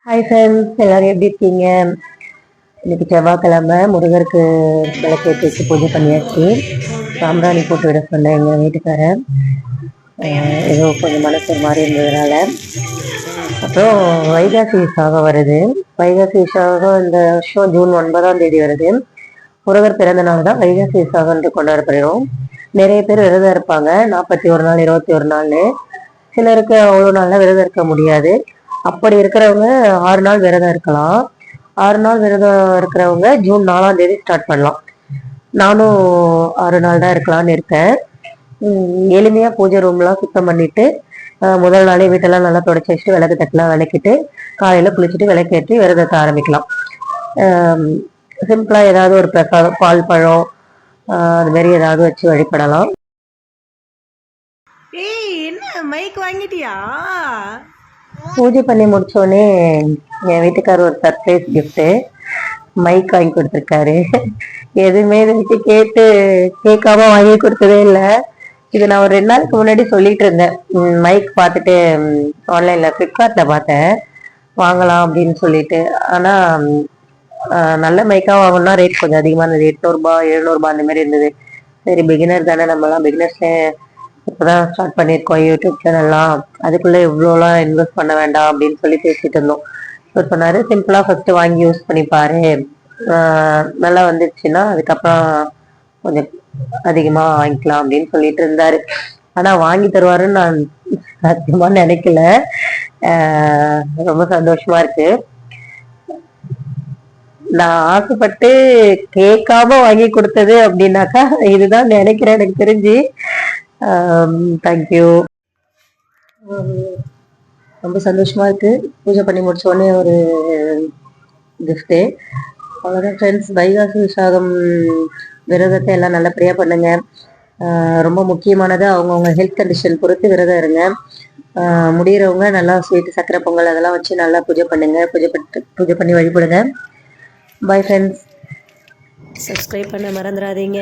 Hi friends, எல்லாரும் எப்படி இருக்கீங்க? இன்னைக்கு செவ்வாய்க்கிழமை முருகருக்கு விளக்கேற்றி வச்சு பூஜை பண்ணியாச்சு. சாம்பிராணி போட்டு விட சொன்னேன் எங்கள் வீட்டுக்காரன். ஏதோ கொஞ்சம் மனசு ஒரு மாதிரி இருந்ததுனால. அப்புறம் வைகாசி விசாகம் வருது. வைகாசி விசாகம் இந்த வருஷம் ஜூன் 9ஆம் தேதி வருது. முருகர் பிறந்த நாள் தான் வைகாசி விசாகன்ட்டு கொண்டாடப்படுகிறோம். நிறைய பேர் விரதம் இருப்பாங்க, 41 நாள் 21 நாள்னு. சிலருக்கு அவ்வளோ நாள்லாம் விரதம் இருக்க முடியாது. அப்படி இருக்கிறவங்க 6 நாள் விரதம் இருக்கலாம். 6 நாள் விரதம் இருக்கிறவங்க ஜூன் 4ஆம் தேதி ஸ்டார்ட் பண்ணலாம். நானும் 6 நாள் தான் இருக்கலாம்னு இருக்கேன். எளிமையா பூஜை ரூம்லாம் சுத்தம் பண்ணிட்டு முதல் நாளே வீட்டெல்லாம் நல்லா தொடச்சி வச்சுட்டு விளக்கு தட்டெல்லாம் விளக்கிட்டு காலையில குளிச்சுட்டு விளக்கேற்றி விரதத்தை ஆரம்பிக்கலாம். சிம்பிளா ஏதாவது ஒரு பிரசாதம், பால் பழம் அது மாதிரி ஏதாவது வச்சு வழிபடலாம். என்ன மைக் வாங்கிட்டியா? பூஜை பண்ணி முடிச்சோடனே என் வீட்டுக்காரர் ஒரு சர்ப்ரைஸ் கிஃப்ட் மைக் வாங்கி கொடுத்துருக்காரு. எதுவுமே இது வரைக்கும் கேட்காம வாங்கி கொடுத்ததே இல்லை. இது நான் ஒரு 2 நாளுக்கு முன்னாடி சொல்லிட்டு இருந்தேன். மைக் பார்த்துட்டு ஆன்லைன்ல ஃப்ளிப்கார்ட்ல பார்த்தேன், வாங்கலாம் அப்படின்னு சொல்லிட்டு. ஆனா நல்ல மைக்கா வாங்கணும்னா ரேட் கொஞ்சம் அதிகமா இருந்தது. 800 700 அந்த மாதிரி இருந்தது. சரி, பிகினர் தானே, நம்மலாம் பிகினர்ஸ்ல இப்போதான் ஸ்டார்ட் பண்ணியிருக்கோம் யூடியூப் சேனல்லாம், அதுக்குள்ள இவ்வளோலாம் இன்வெஸ்ட் பண்ண வேண்டாம் அப்படின்னு சொல்லி பேசிட்டு இருந்தோம். இவர் சொன்னாரு, சிம்பிளா ஃபர்ஸ்ட் வாங்கி யூஸ் பண்ணி பாரு, நல்லா வந்துருச்சுன்னா அதுக்கப்புறம் கொஞ்சம் அதிகமா வாங்கிக்கலாம் அப்படின்னு சொல்லிட்டு இருந்தாரு. ஆனா வாங்கி தருவாருன்னு நான் சத்தியமா நினைக்கல. ரொம்ப சந்தோஷமா இருக்கு. நான் ஆசைப்பட்டு கேட்காம வாங்கி கொடுத்தது அப்படின்னாக்கா இதுதான் நினைக்கிறேன், எனக்கு தெரிஞ்சு. தேங்க்யூ. ரொம்ப சந்தோஷமா இருக்கு. பூஜை பண்ணி முடிச்ச உடனே ஒரு கிஃப்ட்டு. அவ்வளோதான் ஃப்ரெண்ட்ஸ். வைகாசி விசாகம் விரதத்தை எல்லாம் நல்லபடியாக பண்ணுங்க. ரொம்ப முக்கியமானது, அவங்கவுங்க ஹெல்த் கண்டிஷன் பொறுத்து விரதம் இருங்க. முடிகிறவங்க நல்லா ஸ்வீட்டு, சக்கரை பொங்கல் அதெல்லாம் வச்சு நல்லா பூஜை பண்ணுங்க. பூஜை பண்ணி வழிபடுங்க. Bye friends. சப்ஸ்கிரைப் பண்ண மறந்துடாதீங்க.